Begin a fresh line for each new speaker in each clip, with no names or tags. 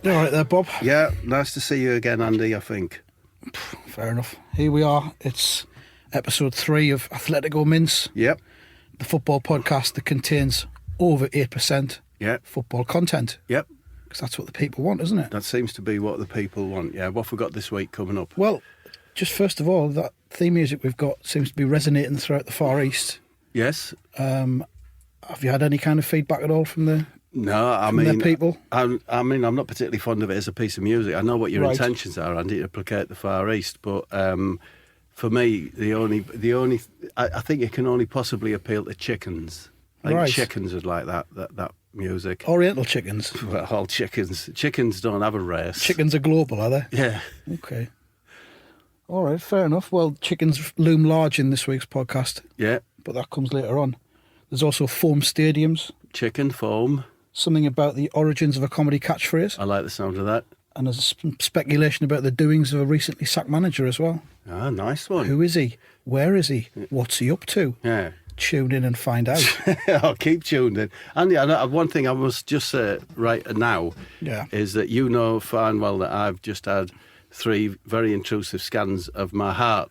You all right there, Bob?
Yeah, nice to see you again, Andy, I think.
Fair enough. Here we are. It's episode 3 of Athletico Mince.
Yep.
The football podcast that contains over 8% football content.
Yep.
Because that's what the people want, isn't it?
That seems to be what the people want. Yeah, what have we got this week coming up?
Well, just first of all, that theme music we've got seems to be resonating throughout the Far East.
Yes.
Have you had any kind of feedback at all from the people?
I'm not particularly fond of it as a piece of music. I know what your intentions are, Andy, to placate the Far East, but for me, I think it can only possibly appeal to chickens. I think chickens would like that music.
Oriental chickens?
Well, all chickens. Chickens don't have a race.
Chickens are global, are they?
Yeah.
Okay. All right, fair enough. Well, chickens loom large in this week's podcast.
Yeah.
But that comes later on. There's also foam stadiums.
Chicken foam.
Something about the origins of a comedy catchphrase.
I like the sound of that.
And there's speculation about the doings of a recently sacked manager as well.
Ah, nice one.
Who is he? Where is he? What's he up to?
Yeah.
Tune in and find out.
I'll keep tuned in. Andy, one thing I must just say right now is that you know fine well that I've just had 3 very intrusive scans of my heart.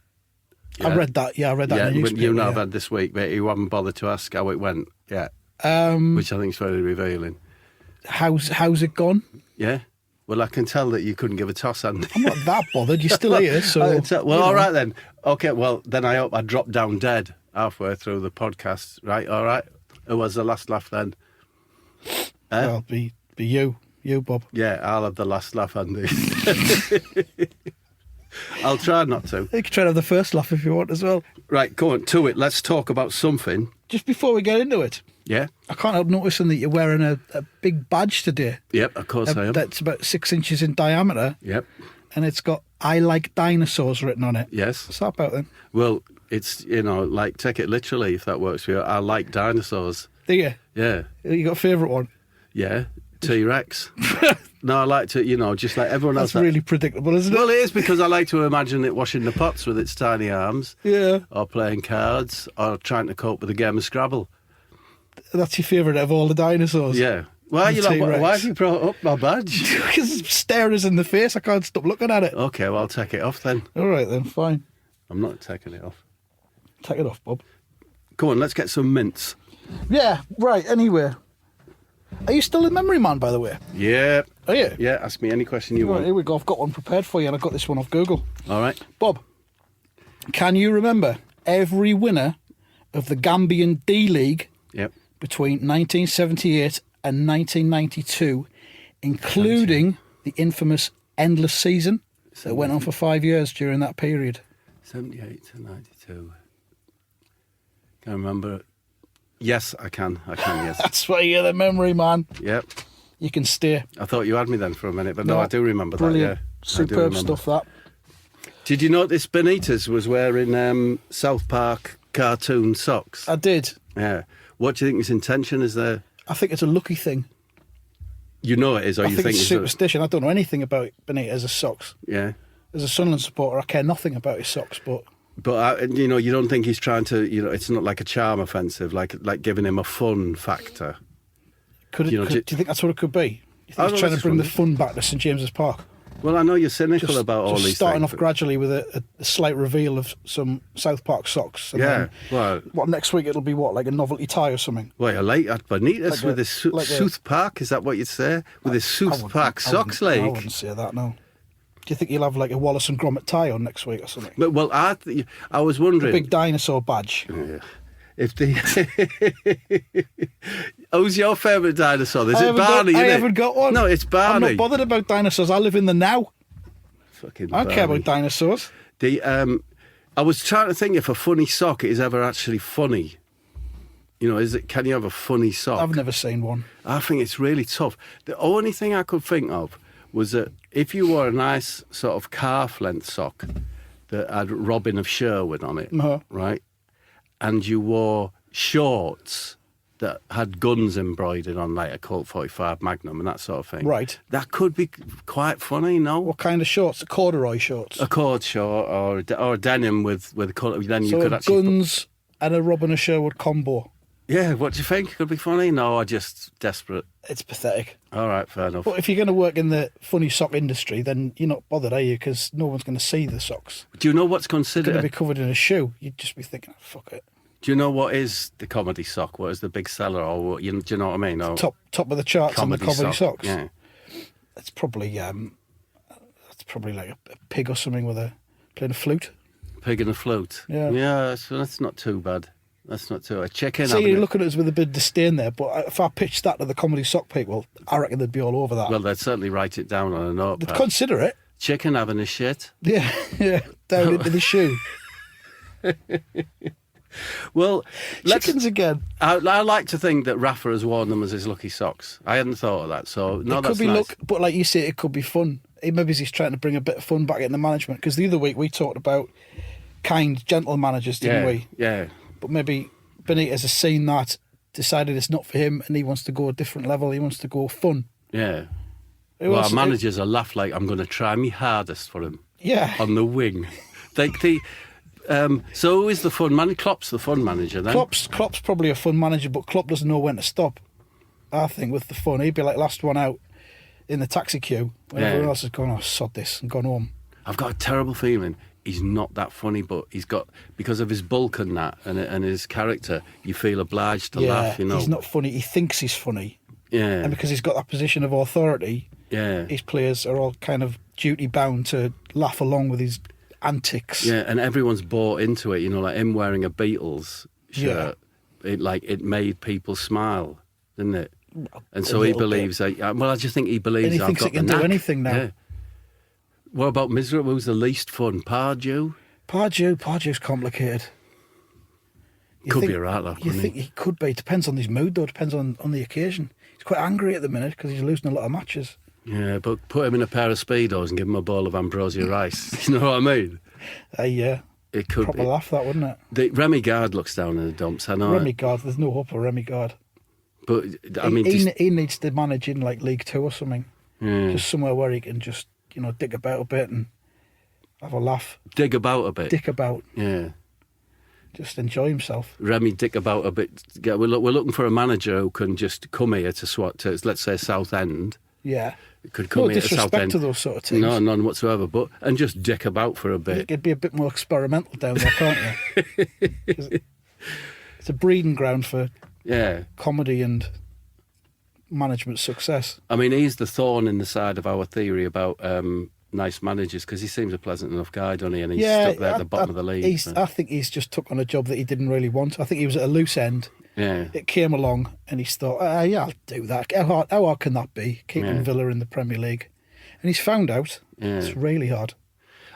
Yeah? I read that. Yeah, I read that in the newspaper.
You know I've had this week, but you haven't bothered to ask how it went yet, which I think is very revealing.
How's it gone?
Yeah. Well, I can tell that you couldn't give a toss, Andy.
I'm not that bothered. You're still here, so...
Well, all right then. Okay, well, then I hope I dropped down dead halfway through the podcast, right? All right. Who was the last laugh then?
Well, be you, Bob.
Yeah, I'll have the last laugh, Andy. I'll try not to.
You can try to have the first laugh if you want as well.
Right, go on, to it. Let's talk about something.
Just before we get into it.
Yeah?
I can't help noticing that you're wearing a big badge today.
Yep, of course I am.
That's about 6 inches in diameter.
Yep.
And it's got "I like dinosaurs" written on it.
Yes.
What's that about then?
Well, it's, like, take it literally if that works for you. I like dinosaurs.
Do you?
Yeah.
You got a favourite one?
Yeah. T-Rex. No, I like to, just like everyone else.
That's really predictable, isn't it?
Well, it is, because I like to imagine it washing the pots with its tiny arms.
Yeah.
Or playing cards, or trying to cope with a game of Scrabble.
That's your favourite of all the dinosaurs?
Yeah. Why have you brought up my badge?
Because it's staring us in the face. I can't stop looking at it.
Okay, well, I'll take it off then.
All right then, fine.
I'm not taking it off.
Take it off, Bob.
Come on, let's get some mints.
Yeah, right, anyway. Are you still a memory man, by the way?
Yeah.
Are you?
Yeah, ask me any question you want.
Here we go. I've got one prepared for you, and I got this one off Google.
All right.
Bob, can you remember every winner of the Gambian D-League between 1978 and 1992, including the infamous endless season that went on for 5 years during that period?
78 to 92. Can I remember? Yes, I can. Yes.
That's why you're the memory man.
Yep.
You can stay.
I thought you had me then for a minute, but no, I do remember
brilliant.
that. Yeah,
superb stuff. That.
Did you notice Benitez was wearing South Park cartoon socks?
I did.
Yeah. What do you think his intention is there?
I think it's a lucky thing.
You know it is, or
I
you
think it's superstition. I don't know anything about Benitez's socks.
Yeah.
As a Sunderland supporter, I care nothing about his socks, but
you don't think he's trying to, it's not like a charm offensive, like giving him a fun factor.
Do you think that's what it could be? You think he's trying to bring the fun back to St James's Park?
Well, I know you're cynical about all these things.
Starting off gradually with a slight reveal of some South Park socks. And then, next week it'll be like a novelty tie or something?
Well, you're late at Benitez with his South Park, is that what you'd say? With his South Park socks,
I wouldn't say that, no. Do you think you'll have like a Wallace and Gromit tie on next week or something?
But, well, I was wondering...
A big dinosaur badge.
Yeah. Who's your favourite dinosaur? Is it Barney?
I haven't got one.
No, it's Barney.
I'm not bothered about dinosaurs. I live in the now.
Fucking
I don't care about dinosaurs.
I was trying to think if a funny sock is ever actually funny. Can you have a funny sock?
I've never seen one.
I think it's really tough. The only thing I could think of was that if you wore a nice sort of calf-length sock that had Robin of Sherwood on it, right, and you wore shorts that had guns embroidered on, like a Colt 45 Magnum and that sort of thing.
Right.
That could be quite funny, no?
What kind of shorts? Corduroy shorts?
A cord short or a denim with colour. Then
so
you could actually...
guns and a Robin of Sherwood combo.
Yeah, what do you think? Could be funny? No, I'm just desperate.
It's pathetic.
All right, fair enough.
But if you're going to work in the funny sock industry, then you're not bothered, are you? Because no one's going to see the socks.
Do you know what's
They're going
considered?
to be covered in a shoe. You'd just be thinking, oh, fuck it.
Do you know what is the comedy sock? What is the big seller? Or what, do you know what I mean? Or
Top of the charts on the comedy socks.
Yeah.
It's probably like a pig or something with playing a flute.
Pig and a flute.
Yeah.
Yeah, so that's not too bad. That's not too bad. Chicken.
See, you're looking at us with a bit of disdain there, but if I pitched that to the comedy sock people, I reckon they'd be all over that.
Well, they'd certainly write it down on a notepad.
They'd consider it.
Chicken having a shit.
Yeah, down into the shoe.
Well,
chickens again.
I like to think that Rafa has worn them as his lucky socks. I hadn't thought of that, so no,
it
that's
could be
nice.
but like you say, it could be fun. Maybe he's trying to bring a bit of fun back in the management. Because the other week we talked about kind, gentle managers, didn't we?
Yeah.
But maybe Benitez has seen that, decided it's not for him, and he wants to go a different level. He wants to go fun.
Yeah. Well, our managers will laugh like I'm going to try my hardest for him.
Yeah.
On the wing. So who is the fun manager? Klopp's the fun manager then?
Klopp's probably a fun manager, but Klopp doesn't know when to stop. I think with the fun, he'd be like last one out in the taxi queue when everyone else has gone, oh, sod this, and gone home.
I've got a terrible feeling he's not that funny, but he's got, because of his bulk and that, and his character, you feel obliged to laugh, you know.
He's not funny. He thinks he's funny.
Yeah.
And because he's got that position of authority, his players are all kind of duty bound to laugh along with his antics.
Yeah, and everyone's bought into it, you know, like him wearing a Beatles shirt. Yeah. It made people smile, didn't it? And so he believes that. Well, I just think he believes.
And he thinks he can do anything now. Yeah.
What about miserable? Who's the least fun? Pardew?
Pardew's complicated.
Could be a rattler.
You think he could be? Depends on his mood, though. Depends on the occasion. He's quite angry at the minute because he's losing a lot of matches.
Yeah, but put him in a pair of Speedos and give him a bowl of ambrosia rice. You know what I mean?
Yeah.
It could
proper laugh, that, wouldn't
it? Remy Gard looks down in the dumps. I know.
Remy Gard, there's no hope for Remy Gard.
But I mean,
he needs to manage in like League Two or something.
Yeah.
Just somewhere where he can just dig about a bit and have a laugh.
Dig about a bit.
Dick about.
Yeah.
Just enjoy himself.
Remy dick about a bit. We're looking for a manager who can just come here to let's say Southend.
Yeah.
Could come here to Southend.
No disrespect to those sort of teams.
No, none whatsoever. And just dick about for a bit.
You could be a bit more experimental down there, can't you? It's a breeding ground for comedy and management success.
I mean, he's the thorn in the side of our theory about nice managers, because he seems a pleasant enough guy, doesn't he? And he's stuck there at the bottom of the league.
I think he's just took on a job that he didn't really want. I think he was at a loose end.
Yeah.
It came along and he's thought, I'll do that. How hard can that be, keeping Villa in the Premier League? And he's found out it's really hard.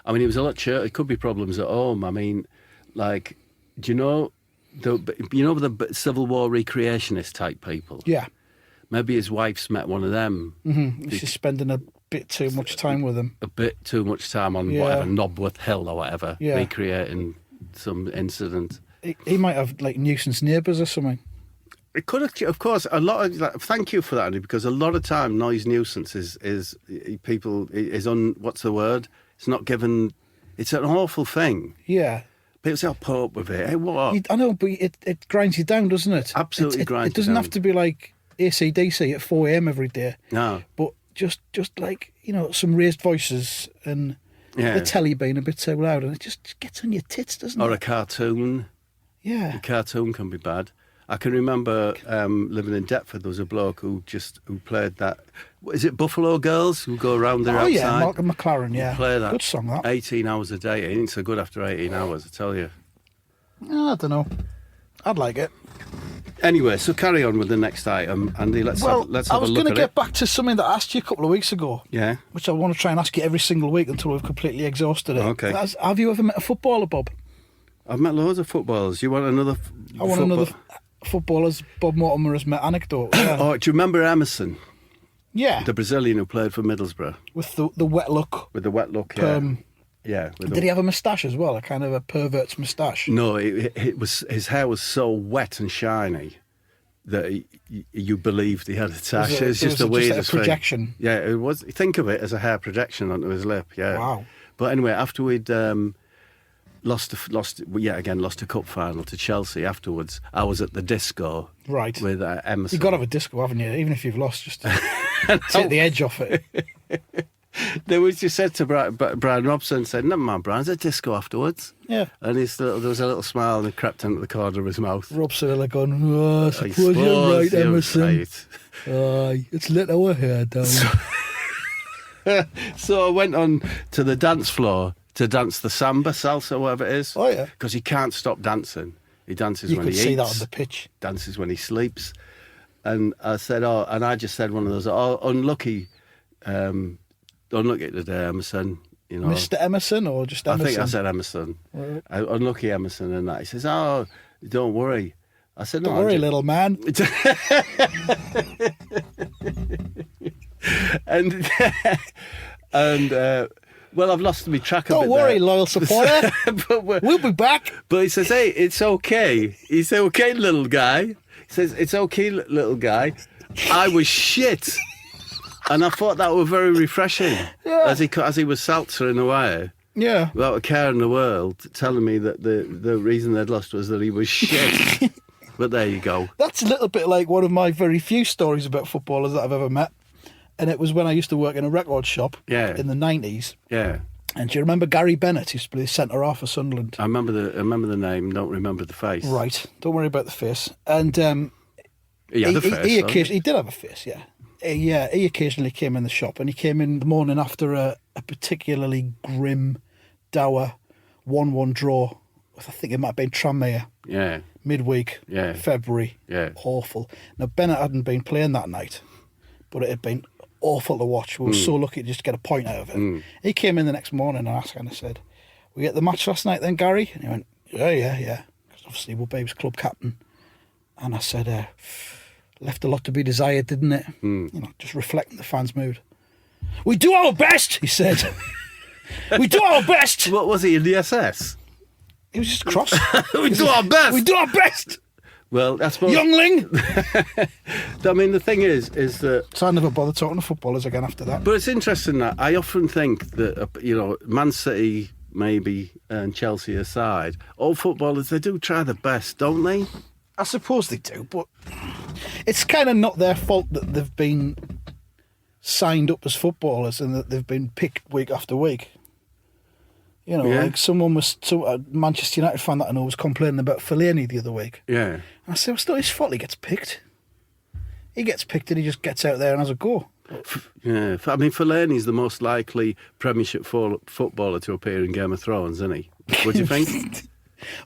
I mean, it was a lot. It could be problems at home. I mean, like, do you know the Civil War recreationist type people?
Yeah.
Maybe his wife's met one of them.
Mm-hmm. She's spending a bit too much time with him.
A bit too much time on whatever, Knobworth Hill or whatever, recreating some incident.
He might have like nuisance neighbours or something.
It could have, of course. A lot of thank you for that, Andy, because a lot of time noise nuisance is people is on what's the word? It's not given. It's an awful thing.
Yeah.
People say, "I'll put up with it." Hey, what?
I know, but it grinds you down, doesn't it?
Absolutely grinds you down.
It doesn't have to be like AC/DC at 4 a.m. every day.
No.
But just like some raised voices and the telly being a bit too loud, and it just gets on your tits, doesn't it?
Or a cartoon.
Yeah.
A cartoon can be bad. I can remember living in Deptford. There was a bloke who played that. Is it Buffalo Girls who go around there outside?
Oh yeah, Malcolm McLaren. Yeah,
play that.
Good song that.
18 hours a day. It ain't so good after 18 hours, I tell you.
I don't know. I'd like it.
Anyway, so carry on with the next item, Andy. Let's have a look at it.
I was going to get back to something that I asked you a couple of weeks ago.
Yeah.
Which I want to try and ask you every single week until we've completely exhausted it.
Okay.
Have you ever met a footballer, Bob?
I've met loads of footballers. You want another?
I want another footballers Bob Mortimer has met anecdote. Yeah.
Oh, do you remember Emerson?
Yeah.
The Brazilian who played for Middlesbrough.
With the wet look.
With the wet look, yeah.
Did he have a moustache as well? A kind of a pervert's moustache?
No, his hair was so wet and shiny that you believed he had a tash. It's just the weirdest
a projection.
Thing. Yeah, it was. Think of it as a hair projection onto his lip. Yeah.
Wow.
But anyway, after we'd lost a cup final to Chelsea afterwards. I was at the disco.
Right.
With Emerson.
You've got to have a disco, haven't you? Even if you've lost, just to take the edge off it.
There was, you said to Brian Robson, said, never mind, Brian, there's a disco afterwards.
Yeah.
And there was a little smile and it crept into the corner of his mouth.
Robson like going, oh, I suppose you're right, Emerson.
Right.
It's lit our hair down.
So I went on to the dance floor to dance the samba, salsa, whatever it is.
Oh, yeah.
Because he can't stop dancing. He dances when he eats.
You could see that on the pitch.
Dances when he sleeps. And I said, and I just said one of those, unlucky today, Emerson. You know,
Mr. Emerson or just Emerson?
I think I said Emerson. Right. Unlucky Emerson and that. He says, oh, don't worry. I said, no.
Don't worry, little man.
Well, I've lost my track of it.
Don't worry, loyal supporter. We'll be back.
But he says, hey, it's okay. He said, okay, little guy. He says, it's okay, little guy. I was shit. And I thought that was very refreshing. Yeah. As he was salsering away.
Yeah.
Without a care in the world, telling me that the reason they'd lost was that he was shit. But there you go.
That's a little bit like one of my very few stories about footballers that I've ever met. And it was when I used to work in a record shop in the 90s.
Yeah.
And do you remember Gary Bennett, who used to play centre-half for Sunderland?
I remember the name, don't remember the face.
Right. Don't worry about the face. And
he had a face.
He did have a face, yeah. He occasionally came in the shop, and he came in the morning after a particularly grim, dour 1-1 draw with, I think it might have been Tranmere.
Yeah.
Midweek, February.
Yeah.
Awful. Now, Bennett hadn't been playing that night, but it had been awful to watch. We were so lucky to just get a point out of it. He came in the next morning and I said, we get the match last night then, Gary? And he went, yeah. Because obviously we're Babe's club captain. And I said, left a lot to be desired, didn't it? You know, just reflecting the fans' mood. We do our best, he said. We do our best.
What was he, in the SS?
He was just cross.
We do our best.
We do our best.
Well, I suppose...
Youngling!
I mean, the thing is that...
So I never bothered talking to footballers again after that.
But it's interesting that I often think that, Man City, maybe, and Chelsea aside, all footballers, they do try their best, don't they?
I suppose they do, but it's kind of not their fault that they've been signed up as footballers and that they've been picked week after week. You know, like a Manchester United fan that I know was complaining about Fellaini the other week.
Yeah.
And I said, well, it's not his fault he gets picked. He gets picked and he just gets out there and has a go.
Yeah, I mean, Fellaini's the most likely Premiership footballer to appear in Game of Thrones, isn't he? What do you think?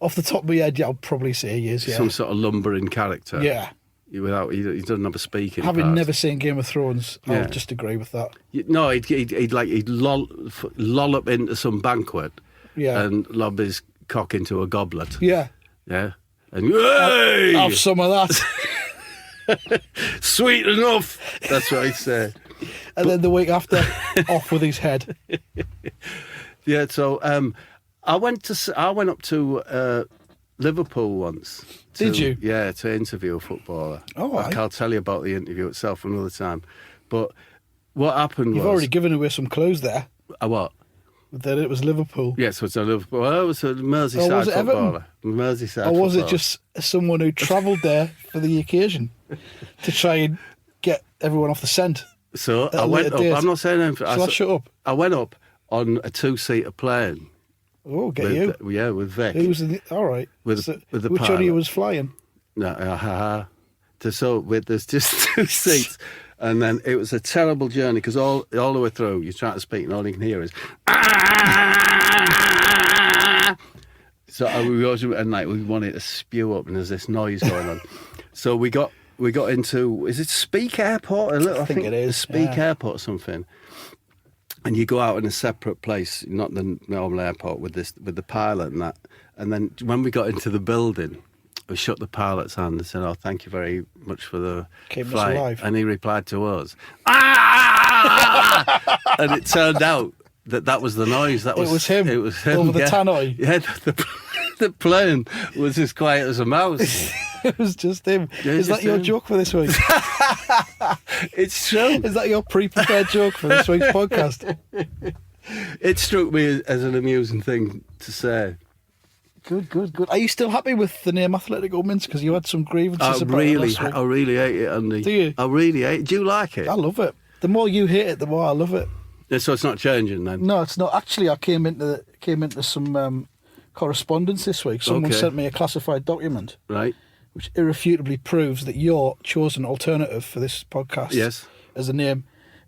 Off the top of my head, I'll probably say he is, yeah.
Some sort of lumbering character.
Yeah.
He doesn't have a speaking
Having
part.
never seen Game of Thrones, I'll just agree with that.
No, he'd loll up into some banquet and lob his cock into a goblet.
Yeah.
Yeah. And hey!
Have some of that.
Sweet enough. That's what I'd say.
And then the week after, off with his head.
Yeah, so I went up to Liverpool once.
Did you?
Yeah, to interview a footballer.
Oh,
I'll tell you about the interview itself another time. But what happened was...
You've already given away some clues there.
What?
That it was Liverpool.
Yes, it was a Liverpool. Well, it was a Merseyside footballer. Merseyside
Or was
footballer.
it just someone who travelled there for the occasion to try and get everyone off the scent?
So I went up. I'm not saying anything.
Shall I shut up?
I went up on a 2-seater plane.
Oh,
with Vic.
Who was all right.
With the
which
pilot.
one of you was flying?
No, there's just 2 seats, and then it was a terrible journey because all the way through you're trying to speak and all you can hear is. So we wanted to spew up, and there's this noise going on. So we got into, is it Speak Airport?
I think it is
Speak Airport or something. And you go out in a separate place, not the normal airport, with the pilot and that. And then when we got into the building, we shook the pilot's hand and said, "Oh, thank you very much for the flight."
Alive.
And he replied to us, "Ah!" And it turned out that was the noise. It was him. It was him
over the tannoy.
Yeah, the plane was as quiet as a mouse.
It was just him.
Yeah,
is that your joke for this week?
It's true.
Is that your pre-prepared joke for this week's podcast?
It struck me as an amusing thing to say.
Good. Are you still happy with the name Athletico Mince? Because you had some grievances about it last week.
I really hate it, Andy.
Do you?
I really hate it. Do you like it?
I love it. The more you hate it, the more I love it.
Yeah, so it's not changing then?
No, it's not. Actually, I came into some correspondence this week. Someone sent me a classified document,
right,
which irrefutably proves that your chosen alternative for this podcast,
yes,
as a name,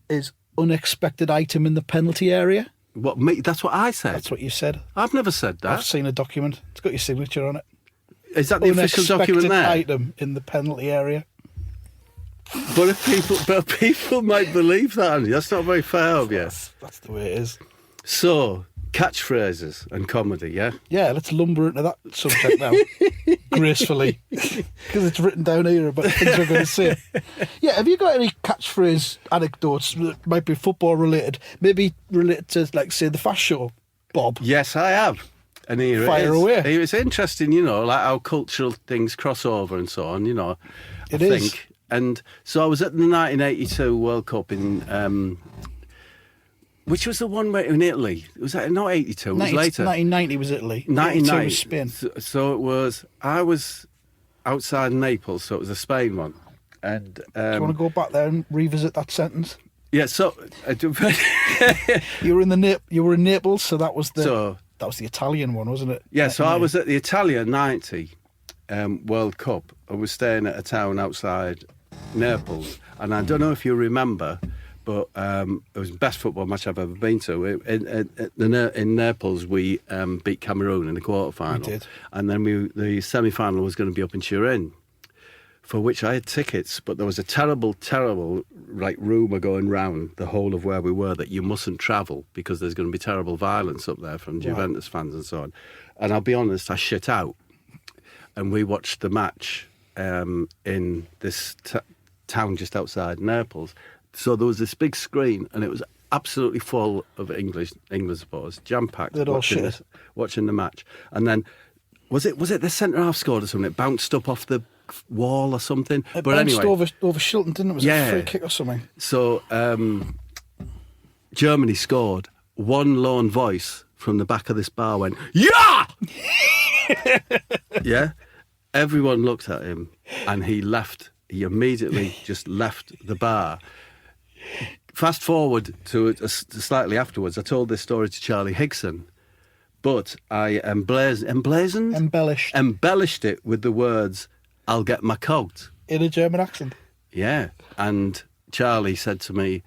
is unexpected item in the penalty area.
What, me? That's what I said.
That's what you said.
I've never said that.
I've seen a document. It's got your signature on it.
Is that the official document there?
Unexpected item in the penalty area.
But people might believe that, Andy. That's not very fair of you.
That's the way it is.
So, catchphrases and comedy, yeah?
Yeah, let's lumber into that subject now, gracefully, because it's written down here about things we're going to say. Yeah, have you got any catchphrase anecdotes that might be football related, maybe related to, like, say, the Fast Show, Bob?
Yes, I have. And here
Fire away.
It's interesting, you know, like how cultural things cross over and so on, you know. I think. And so I was at the 1982 World Cup in, which was the one where in Italy. Was that not 82? It was later.
1990 was Italy.
1990
was Spain.
So it was. I was outside Naples, so it was a Spain one. And
do you want to go back there and revisit that sentence?
Yeah. So
you were in Naples, so that was the Italian one, wasn't it?
Yeah. So I was at the Italian 90 World Cup. I was staying at a town outside Naples, and I don't know if you remember, but it was the best football match I've ever been to. In Naples, we beat Cameroon in the quarter-final.
We did.
And then the semi-final was going to be up in Turin, for which I had tickets, but there was a terrible, like, rumour going round the whole of where we were that you mustn't travel because there's going to be terrible violence up there from Juventus fans and so on. And I'll be honest, I shit out. And we watched the match in this town just outside Naples. So there was this big screen, and it was absolutely full of English supporters, jam-packed, watching the match. And then, was it the centre-half scored or something? It bounced up off the wall or something?
It bounced over Shilton, didn't it? Was it a free kick or something?
So Germany scored. One lone voice from the back of this bar went, "Yeah!" Yeah? Everyone looked at him, and he left. He immediately just left the bar. Fast forward to slightly afterwards, I told this story to Charlie Higson, but I embellished it with the words, "I'll get my coat."
In a German accent?
Yeah. And Charlie said to me,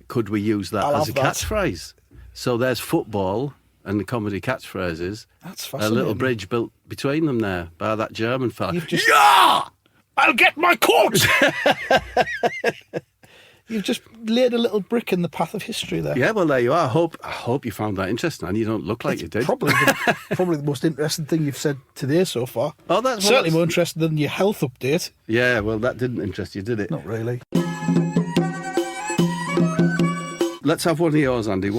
could we use that as a catchphrase? So there's football and the comedy catchphrases.
That's fascinating.
A little bridge built between them there by that German fella.
Yeah! I'll get my coat! You've just laid a little brick in the path of history there.
Yeah, well, there you are. I hope you found that interesting, and you don't look like you did.
Probably the most interesting thing you've said today so far.
Oh, that's
certainly more interesting than your health update.
Yeah, well, that didn't interest you, did it?
Not really.
Let's have one of yours, Andy.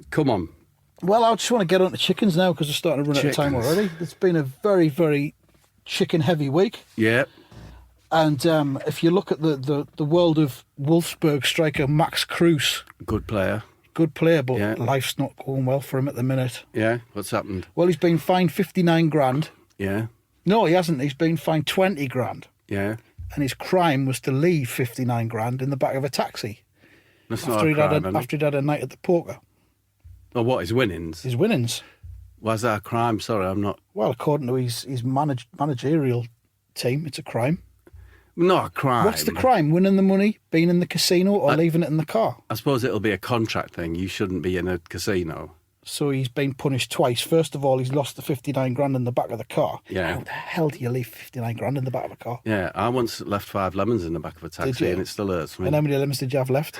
Come on.
Well, I just want to get on to chickens now because we're starting to run out of time already. It's been a very, very chicken-heavy week.
Yeah.
And if you look at the world of Wolfsburg striker Max Kruse.
Good player,
but life's not going well for him at the minute.
Yeah, what's happened?
Well, he's been fined 59 grand.
Yeah.
No, he hasn't. He's been fined 20 grand.
Yeah.
And his crime was to leave 59 grand in the back of a taxi.
That's not a crime,
after he'd had a night at the poker.
Oh, what, his winnings?
His winnings.
Was that a crime? Sorry, I'm not...
Well, according to his managerial team, it's a crime.
Not a crime.
What's the crime? Winning the money, being in the casino, or leaving it in the car?
I suppose it'll be a contract thing. You shouldn't be in a casino.
So he's been punished twice. First of all, he's lost the 59 grand in the back of the car.
Yeah.
How the hell do you leave 59 grand in the back of a car?
Yeah, I once left 5 lemons in the back of a taxi, and it still hurts me.
And how many lemons did you have left?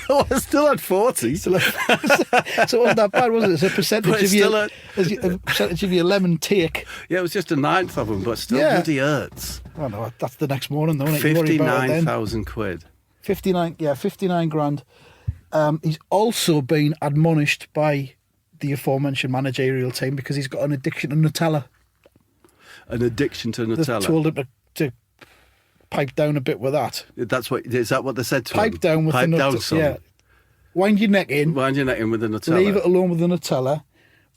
Oh, I still had 40.
So it wasn't that bad, was it? It's a percentage of your lemon take.
Yeah, it was just a ninth of them, but still bloody hurts.
Oh no, that's the next morning though, isn't it?
59,000 quid.
59 grand. He's also been admonished by the aforementioned managerial team because he's got an addiction to Nutella.
An addiction to Nutella?
They told him to pipe down a bit with that.
Is that what they said to him?
Pipe down with the Nutella. Yeah. Wind your neck in.
Wind your neck in with the Nutella.
Leave it alone with the Nutella.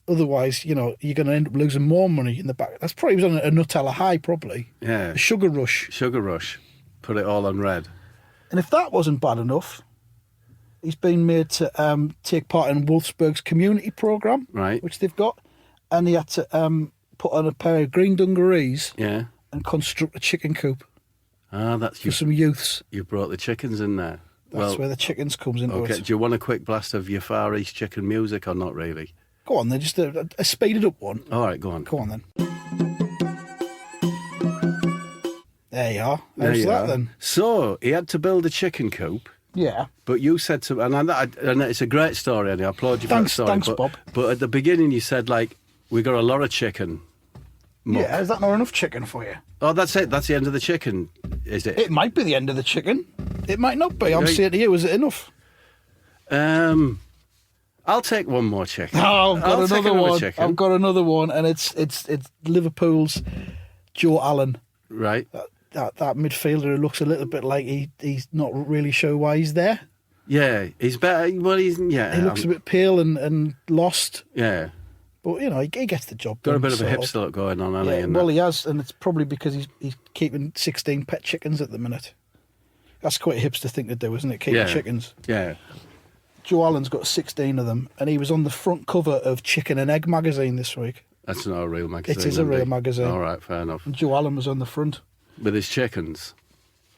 otherwise, you're going to end up losing more money in the back. That's probably was on a Nutella high, probably.
Yeah.
A sugar rush.
Sugar rush. Put it all on red.
And if that wasn't bad enough, he's been made to take part in Wolfsburg's community programme,
right,
which they've got, and he had to put on a pair of green dungarees and construct a chicken coop for some youths.
You brought the chickens in there.
That's where the chickens comes into it.
Do you want a quick blast of your Far East chicken music or not really?
Go on then, just a speeded up one.
All right, go on.
Go on then. There you are. How's that then?
So, he had to build a chicken coop.
Yeah.
But you said to, and it's a great story, and I applaud you for that story.
Thanks, Bob.
But at the beginning you said, like, we got a lot of chicken. Muck.
Yeah, is that not enough chicken for you?
Oh, that's it. That's the end of the chicken, is it?
It might be the end of the chicken. It might not be. I'm saying to you, is it enough?
I'll take one more chicken.
Oh, I've got another one.
Chicken.
I've got another one, and it's Liverpool's Joe Allen.
Right.
That midfielder who looks a little bit like he's not really sure why he's there.
Yeah, he's better. Well, he
looks a bit pale and lost.
Yeah.
But, he gets the job
done. Got a bit
of
a hipster look going on, hasn't he?
Well, he has, and it's probably because he's keeping 16 pet chickens at the minute. That's quite a hipster thing to do, isn't it? Keeping chickens.
Yeah.
Joe Allen's got 16 of them, and he was on the front cover of Chicken and Egg magazine this week.
That's not a real magazine.
It is a real magazine.
All right, fair enough.
And Joe Allen was on the front.
With his chickens?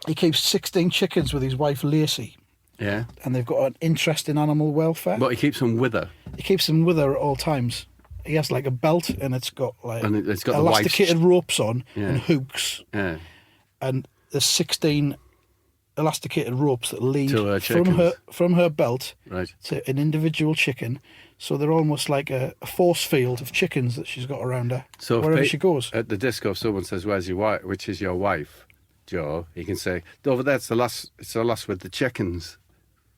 He keeps 16 chickens with his wife, Lacey.
Yeah.
And they've got an interest in animal welfare.
But he keeps them with her?
He keeps them with her at all times. He has like a belt, and it's got like elasticated ropes on and hooks.
Yeah.
And there's 16 elasticated ropes that lead from her belt to an individual chicken. So they're almost like a force field of chickens that she's got around her wherever she goes.
At the disco, if someone says, "Where's your wife?" Which is your wife, Joe? He can say, "Over there, it's the lass with the chickens."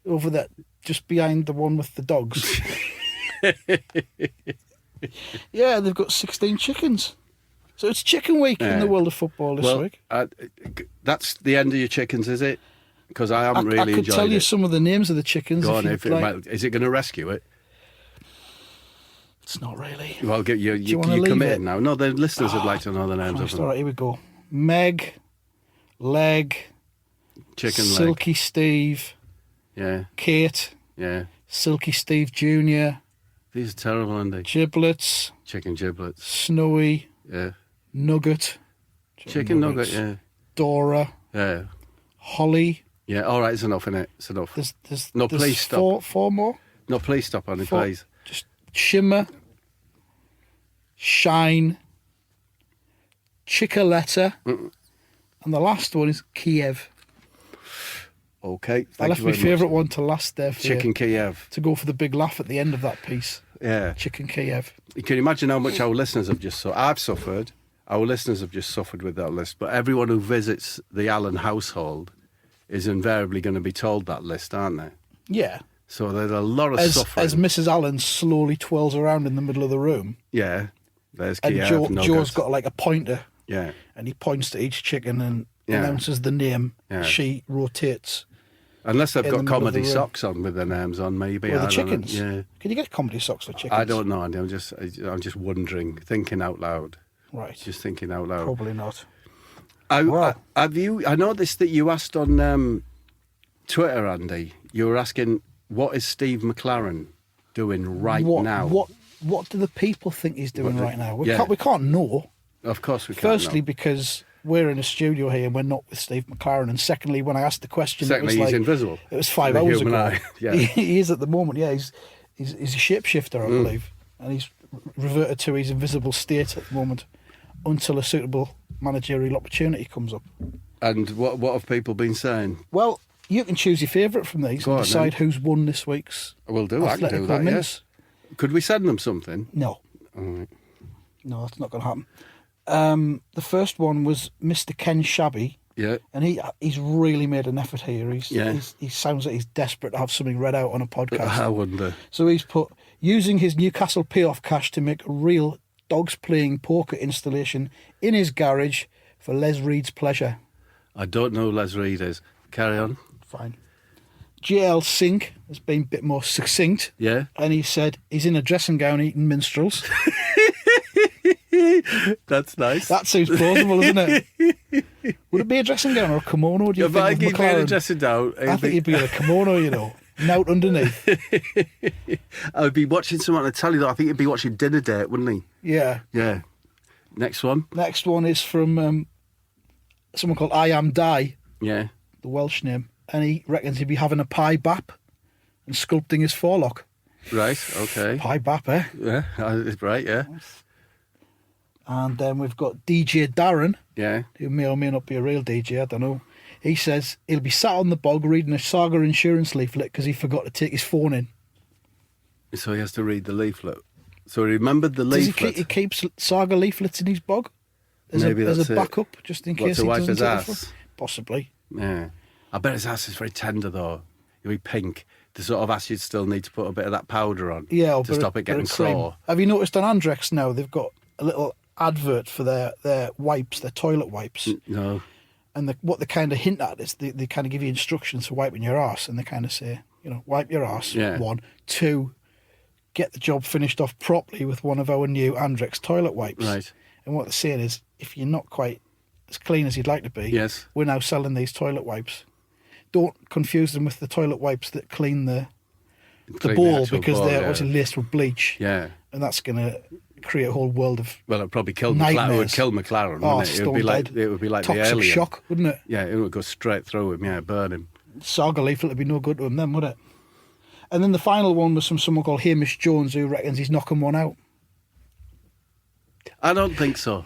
Over there, just behind the one with the dogs. Yeah, they've got 16 chickens. So it's chicken week in the world of football this week.
That's the end of your chickens, is it? Because I haven't really enjoyed it.
I could tell you some of the names of the chickens.
Go on, is it going to rescue it?
It's not really.
Well, you're committed now. No, the listeners would like to know the names of them.
All right, here we go. Meg, Leg,
Chicken
Silky
Leg.
Steve, Kate, Silky Steve Jr.
These are terrible, aren't they?
Giblets.
Chicken giblets.
Snowy.
Yeah.
Nugget.
Chicken nugget, yeah.
Dora.
Yeah.
Holly.
Yeah, all right, it's enough, innit? It's enough.
There's
please stop.
Four more?
No, please stop, Andy, please.
Just Shimmer. Shine. Chicoletta. And the last one is Kiev.
Okay,
I left my favourite one to last there for
Chicken Kiev.
To go for the big laugh at the end of that piece.
Yeah.
Chicken Kiev.
You can imagine how much our listeners have just I've suffered. Our listeners have just suffered with that list. But everyone who visits the Allen household is invariably going to be told that list, aren't they?
Yeah.
So there's a lot of suffering.
As Mrs. Allen slowly twirls around in the middle of the room.
Yeah. There's Kiev.
And Joe's got like a pointer.
Yeah.
And he points to each chicken and announces the name.
Yeah.
She rotates.
Unless they've got comedy socks on with their names on, maybe.
Or the chickens.
Yeah.
Can you get comedy socks for chickens?
I don't know, Andy. I'm just wondering, thinking out loud.
Right.
Just thinking out loud.
Probably not.
I noticed that you asked on Twitter, Andy. You were asking, what is Steve McLaren doing now?
What do the people think he's doing right now? We can't know.
Of course we can't.
Firstly, because we're in a studio here and we're not with Steve McLaren. And secondly, when I asked the question,
he's invisible.
It was 5 hours ago.
Yeah.
He is at the moment. Yeah, he's a shapeshifter, I believe, and he's reverted to his invisible state at the moment until a suitable managerial opportunity comes up.
And what have people been saying?
Well, you can choose your favourite from these and decide who's won this week's.
We'll do. I can do that. Yes. Could we send them something?
No.
All right.
No, that's not going to happen. The first one was Mr. Ken Shabby.
Yeah.
And he's really made an effort here. He sounds like he's desperate to have something read out on a podcast.
I wonder.
So he's put, using his Newcastle payoff cash to make a real dogs playing poker installation in his garage for Les Reed's pleasure.
I don't know who Les Reed is. Carry on.
Fine. JL Sink has been a bit more succinct.
Yeah.
And he said he's in a dressing gown eating minstrels.
That's nice.
That seems plausible, doesn't it? Would it be a dressing gown or a kimono? Do you
If
think
I
with
keep being
McLaren?
a dressing down,
I think he'd be in a kimono, you know, out underneath.
I would be watching someone on the telly, though. I think he'd be watching Dinner Date, wouldn't he?
Yeah.
Yeah. Next one.
Next one is from someone called I Am Die,
Yeah.
the Welsh name, and he reckons he'd be having a pie bap and sculpting his forelock.
Right, okay.
Pie bap, eh?
Yeah, right, yeah.
And then we've got DJ Darren,
Yeah.
who may or may not be a real DJ, I don't know. He says he'll be sat on the bog reading a Saga insurance leaflet because he forgot to take his phone in.
So he has to read the leaflet. So he remembered the
Does
leaflet.
he keeps Saga leaflets in his bog?
Maybe
as
that's
a
it.
backup, just in case
to
he
wipe
doesn't
his
take
ass?
the phone. Possibly.
Yeah. I bet his ass is very tender, though. He'll be pink. The sort of ass you'd still need to put a bit of that powder on
Yeah,
to stop it getting
cream.
sore.
Have you noticed on Andrex now they've got a little advert for their wipes, their toilet wipes?
No.
And what they kind of hint at is they kind of give you instructions for wiping your arse, and they kind of say, you know, wipe your arse,
Yeah.
1. 2, get the job finished off properly with one of our new Andrex toilet wipes.
Right.
And what they're saying is, if you're not quite as clean as you'd like to be,
Yes.
we're now selling these toilet wipes. Don't confuse them with the toilet wipes that clean the
Clean
bowl,
actual
because
bowl,
they're
yeah.
obviously laced with bleach.
Yeah.
And that's going to create a whole world of
Well, it'd probably kill McLaren. It would
nightmares.
kill McLaren,
Oh,
wouldn't it? It would be
stone
like
dead.
it would be like
toxic
the alien.
shock, wouldn't it?
Yeah, it would go straight through him. Yeah, burn him.
Saga leaflet would be no good to him then, would it? And then the final one was from someone called Hamish Jones, who reckons he's knocking one out.
I don't think so.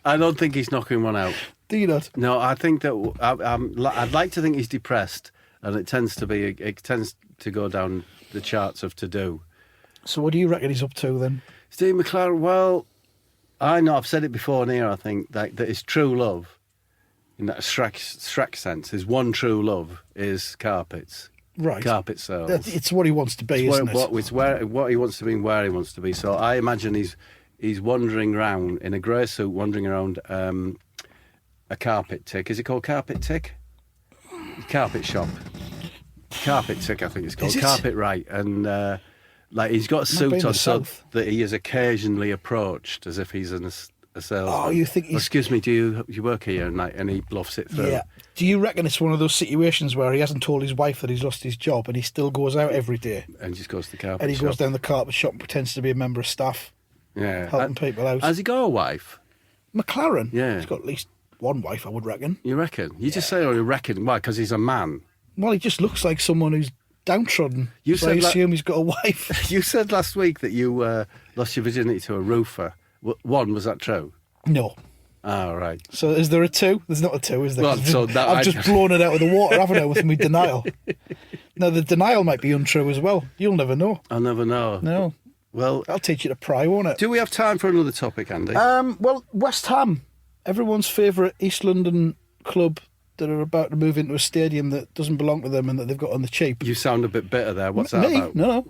I don't think he's knocking one out.
Do you not?
No, I think that I'd like to think he's depressed, and it tends to go down the charts of to do.
So what do you reckon he's up to then?
Steve McLaren. Well, I know I've said it before in here. I think that his true love, in that Shrek sense, his one true love is carpets.
Right.
Carpet sales.
It's what he wants to be, isn't it?
It's what he wants to be and where he wants to be. So I imagine he's wandering around in a grey suit, wandering around a carpet tick. Is it called carpet tick? Carpet shop. Carpet tick, I think it's called.
Is it?
Carpet right. And like he's got a
Might be in
suit
the
on so
south.
that he is occasionally approached as if he's a salesman.
Oh, you think he's...
Oh, excuse me, do you work here? And he bluffs it through.
Yeah. Do you reckon it's one of those situations where he hasn't told his wife that he's lost his job and he still goes out every day?
And just goes to the carpet
And he
shop.
goes down the carpet shop and pretends to be a member of staff,
Yeah.
helping people out.
Has he got a wife?
McLaren?
Yeah.
He's got at least one wife, I would reckon.
You reckon? You just say, oh, you reckon. Why? Because he's a man.
Well, he just looks like someone who's downtrodden.
You
so I
said
assume he's got a wife.
You said last week that you lost your virginity to a roofer. One, was that true?
No.
Oh, right.
So is there a 2? There's not a 2, is there?
Well,
'Cause
so that
I've
I-
just blown it out of the water, haven't I, with my denial? Now, the denial might be untrue as well. You'll never know.
I'll never know.
No.
Well,
I'll teach you to pry, won't it?
do we have time for another topic, Andy?
Well, West Ham, everyone's favourite East London club that are about to move into a stadium that doesn't belong to them and that they've got on the cheap.
You sound a bit bitter there. What's that
Me?
about?
No.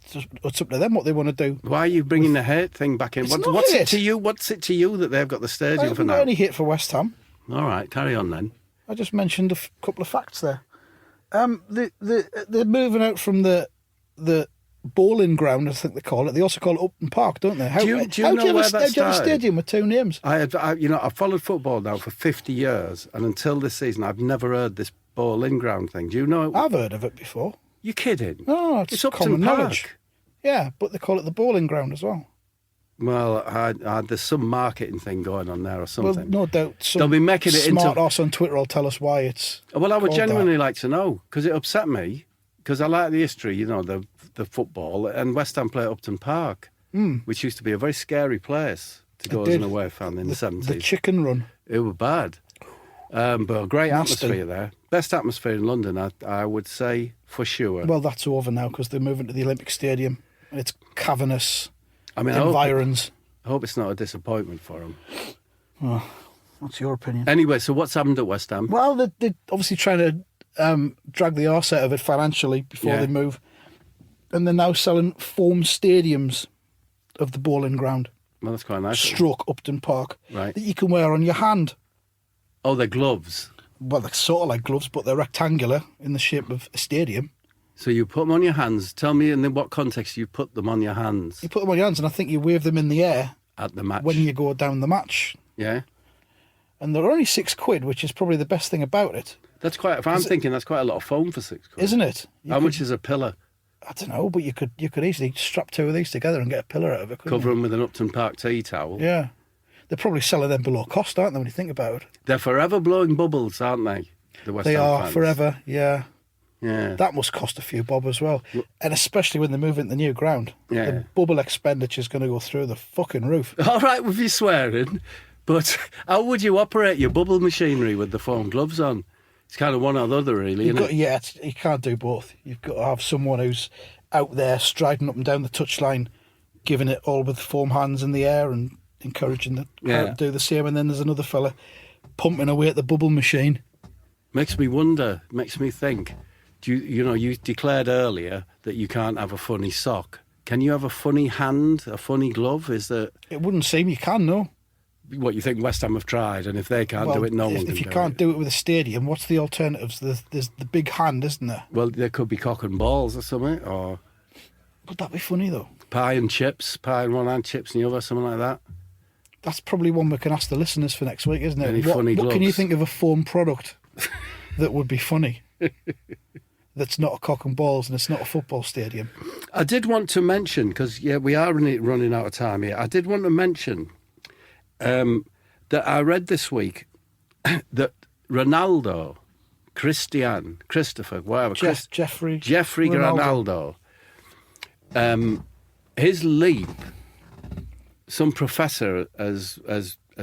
It's up to them what they want to do.
Why are you bringing the hate thing back in?
It's not
What's
hate.
it to you? What's it to you that they've got the
I
stadium for
haven't got
now?
any hate for West Ham.
All right, carry on then.
I just mentioned a couple of facts there. They're moving out from the bowling ground, I think they call it. They also call it Upton Park, don't they?
Do you know where that
How do you have a
started?
stadium with 2 names?
I've followed football now for 50 years, and until this season, I've never heard this bowling ground thing. Do you know?
I've heard of it before.
You're kidding?
Oh, it's
Upton
common
Park.
knowledge. Yeah, but they call it the bowling ground as well.
Well, there's some marketing thing going on there or
Well,
something.
no doubt some
They'll be making it
smart
into-
arse on Twitter will tell us why it's
Well, I would
called
genuinely like to know, because it upset me, because I like the history, the football, and West Ham play at Upton Park, which used to be a very scary place to go as an
did.
away fan in the 70s.
The chicken run.
It was bad. But a great
Nasty.
atmosphere there. Best atmosphere in London, I would say, for sure.
Well, that's over now because they're moving to the Olympic Stadium. And it's cavernous
I mean,
environs.
I hope it's not a disappointment for them.
Oh, what's your opinion?
Anyway, so what's happened at West Ham?
Well, they're obviously trying to drag the arse out of it financially before
Yeah.
they move. And they're now selling foam stadiums of the bowling ground,
Well, that's quite nice.
stroke Upton Park,
Right.
that you can wear on your hand.
Oh, they're gloves.
Well, they're sort of like gloves, but they're rectangular in the shape of a stadium.
So you put them on your hands. Tell me in what context you put them on your hands.
You put them on your hands, and I think you wave them in the air
at the match
when you go down the match.
Yeah.
And they're only £6, which is probably the best thing about it.
That's quite. If I'm thinking that's quite a lot of foam for £6,
isn't it?
How much is a pillar?
I don't know, but you could easily strap 2 of these together and get a pillar out of it.
Cover them with an Upton Park tea towel.
Yeah, they're probably selling them below cost, aren't they? When you think about it,
they're forever blowing bubbles, aren't they? The West
they
Ham
are
fans.
forever. Yeah.
Yeah.
That must cost a few bob as well, and especially when they move into the new ground.
Yeah.
The bubble expenditure is going to go through the fucking roof.
All right with you swearing, but how would you operate your bubble machinery with the foam gloves on? It's kind of one or the other, really, isn't it?
Yeah, you can't do both. You've got to have someone who's out there striding up and down the touchline, giving it all with foam hands in the air and encouraging the crowd to do the same. And then there's another fella pumping away at the bubble machine.
Makes me wonder, makes me think. You declared earlier that you can't have a funny sock. Can you have a funny hand, a funny glove? Is that...
It wouldn't seem you can, no.
What, you think West Ham have tried, and if they can't do it, no one can do it?
If you can't do it with a stadium, what's the alternatives? There's the big hand, isn't there?
Well, there could be cock and balls or something, or...
Would that be funny, though?
Pie and chips, pie in one hand, chips in the other, something like that.
That's probably one we can ask the listeners for next week, isn't it?
Any funny gloves?
What can you think of a foam product that would be funny? That's not a cock and balls and it's not a football stadium.
I did want to mention, because, we are running out of time here. I did want to mention that I read this week that Ronaldo, Christopher, whatever.
Jeffrey
Ronaldo. His leap, some professor has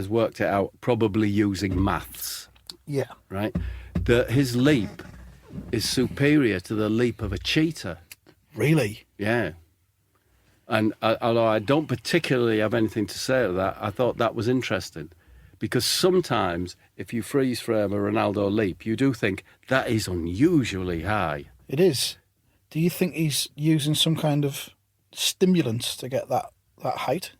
worked it out, probably using maths.
Yeah.
Right? That his leap is superior to the leap of a cheetah.
Really?
Yeah. And although I don't particularly have anything to say to that, I thought that was interesting. Because sometimes, if you freeze frame a Ronaldo leap, you do think that is unusually high.
It is. Do you think he's using some kind of stimulants to get that height?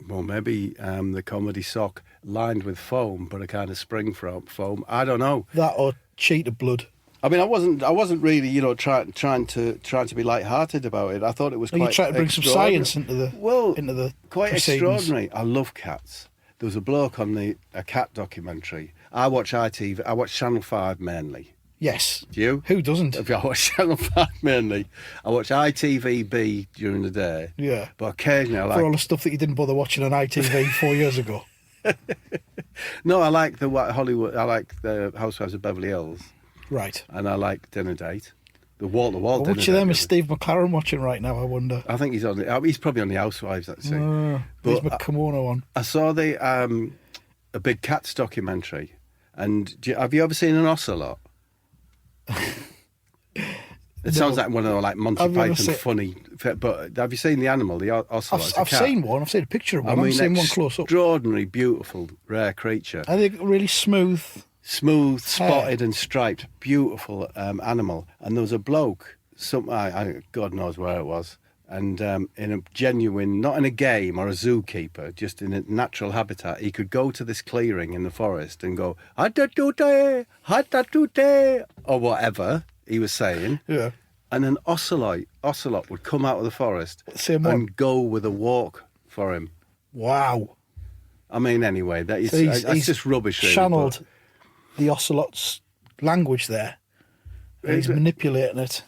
Well, maybe the comedy sock lined with foam, but a kind of spring foam. I don't know.
That or cheetah blood.
I mean, I wasn't really, trying to be light-hearted about it. I thought it was quite.
You trying to bring some science into the
quite
proceedings.
extraordinary. I love cats. There was a bloke on a cat documentary. I watch ITV. I watch Channel 5 mainly.
Yes.
Do you?
Who doesn't?
I watch Channel 5 mainly. I watch ITVB during the day.
Yeah.
But occasionally I like...
For all the stuff that you didn't bother watching on ITV 4 years ago.
No, I like the Hollywood... I like the Housewives of Beverly Hills.
Right.
And I like Dinner Date. The wall-to-wall dinner date.
Which of them is Steve McLaren watching right now, I wonder?
I think he's probably on the Housewives, that's it.
He's McKimono on.
I saw a big cats documentary. And have you ever seen an ocelot? It sounds like one of the Monty Python funny, but have you seen the animal, the ocelot?
I've seen one. I've seen a picture of one. I've seen one close up.
Extraordinary, beautiful, rare creature.
I think really smooth,
spotted and striped, beautiful animal. And there was a bloke, God knows where it was, and in a genuine, not in a game or a zookeeper, just in a natural habitat, he could go to this clearing in the forest and go, "Hatatute, hatatute," or whatever he was saying.
Yeah.
And an ocelot would come out of the forest and go with a walk for him.
Wow.
I mean, anyway, that's just rubbish. Really,
channeled the ocelot's language there. He's manipulating it.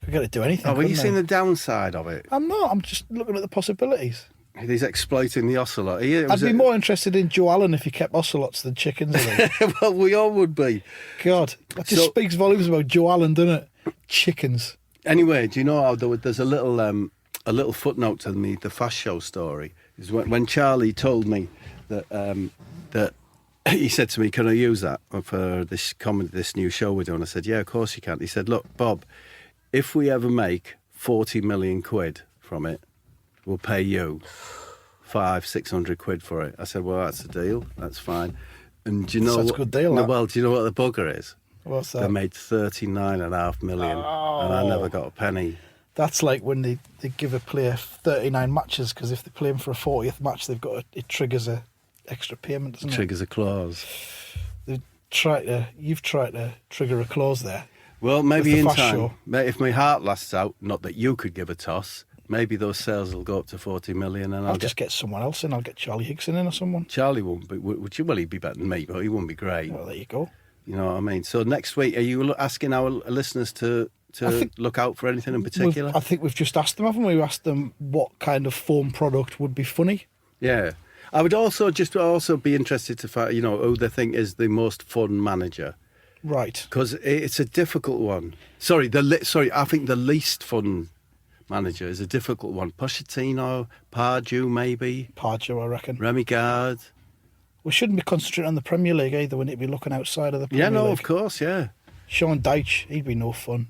We've got to do anything.
Have you seen the downside of it?
I'm not. I'm just looking at the possibilities.
He's exploiting the ocelot.
I'd be more interested in Joe Allen if he kept ocelots than chickens.
Well, we all would be.
God, that just speaks volumes about Joe Allen, doesn't it? Chickens.
Anyway, do you know how there's a little footnote to the Fast Show story? Is when Charlie told me that he said to me, "Can I use that for this new show we're doing?" I said, "Yeah, of course you can." He said, "Look, Bob, if we ever make 40 million quid from it, we'll pay you 500-600 quid for it." I said, "Well, that's a deal. That's fine." And do you know
that's a good deal.
Well, do you know what the bugger is?
What's that?
They made 39.5 million, and I never got a penny.
That's like when they give a player 39 matches, because if they play him for a 40th match, it triggers a extra payment, doesn't it?
Triggers a clause.
They tried to trigger a clause there.
Well, maybe
the
in
fast
time,
show.
if my heart lasts out, not that you could give a toss, maybe those sales will go up to 40 million, and
I'll just get someone else in. I'll get Charlie Hickson in or someone.
Charlie won't be. Would you? Well, he'd be better than me, but he wouldn't be great.
Well, there you go.
You know what I mean? So next week, are you asking our listeners to look out for anything in particular?
I think we've just asked them, haven't we? We asked them what kind of foam product would be funny.
Yeah. I would also be interested to find, who they think is the most fun manager.
Right.
Because it's a difficult one. I think the least fun manager is a difficult one. Pochettino, Pardew maybe.
Pardew, I reckon.
Remy Gard.
We shouldn't be concentrating on the Premier League either. We need to be looking outside of the Premier League.
Yeah, no, of course, yeah.
Sean Dyche, he'd be no fun.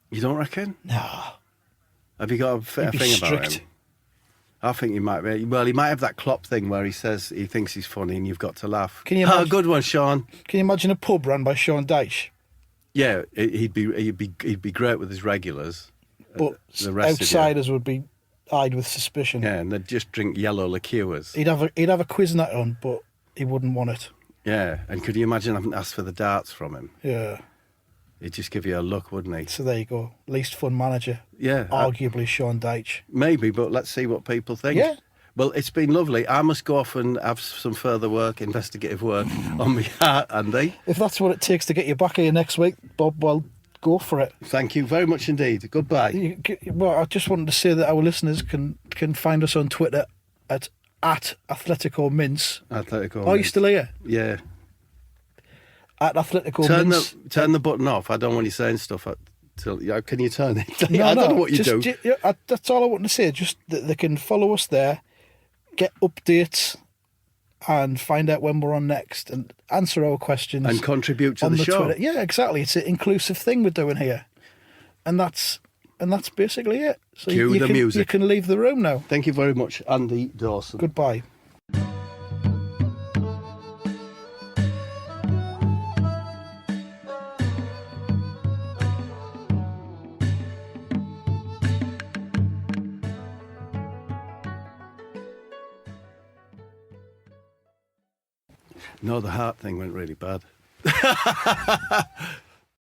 You don't reckon?
No.
Have you got a thing about him? I think he might be. Well, he might have that Klopp thing where he says he thinks he's funny and you've got to laugh.
Can you imagine,
good one, Sean.
Can you imagine a pub run by Sean Dyche?
Yeah, he'd be great with his regulars.
But
the rest
outsiders would be eyed with suspicion.
Yeah, and they'd just drink yellow liqueurs.
He'd have a quiz night on, but he wouldn't want it.
Yeah, and could you imagine having to ask for the darts from him?
Yeah.
He'd just give you a look, wouldn't he?
So there you go. Least fun manager.
Yeah.
Arguably Sean Dyche.
Maybe, but let's see what people think.
Yeah.
Well, it's been lovely. I must go off and have some further investigative work on my heart, Andy.
If that's what it takes to get you back here next week, Bob, well, go for it.
Thank you very much indeed. Goodbye.
Well, I just wanted to say that our listeners can find us on Twitter at Athletico Mince.
Atletico Mince.
Are you still here?
Yeah.
At Athletico Mince.
Turn the button off. I don't want you saying stuff. Can you turn it?
No,
I don't know what you do.
That's all I want to say. Just that they can follow us there, get updates, and find out when we're on next, and answer our questions
and contribute to the show.
Twitter. Yeah, exactly. It's an inclusive thing we're doing here, and that's basically it. So
Cue the music.
You can leave the room now.
Thank you very much, Andy Dawson.
Goodbye.
No, the heart thing went really bad.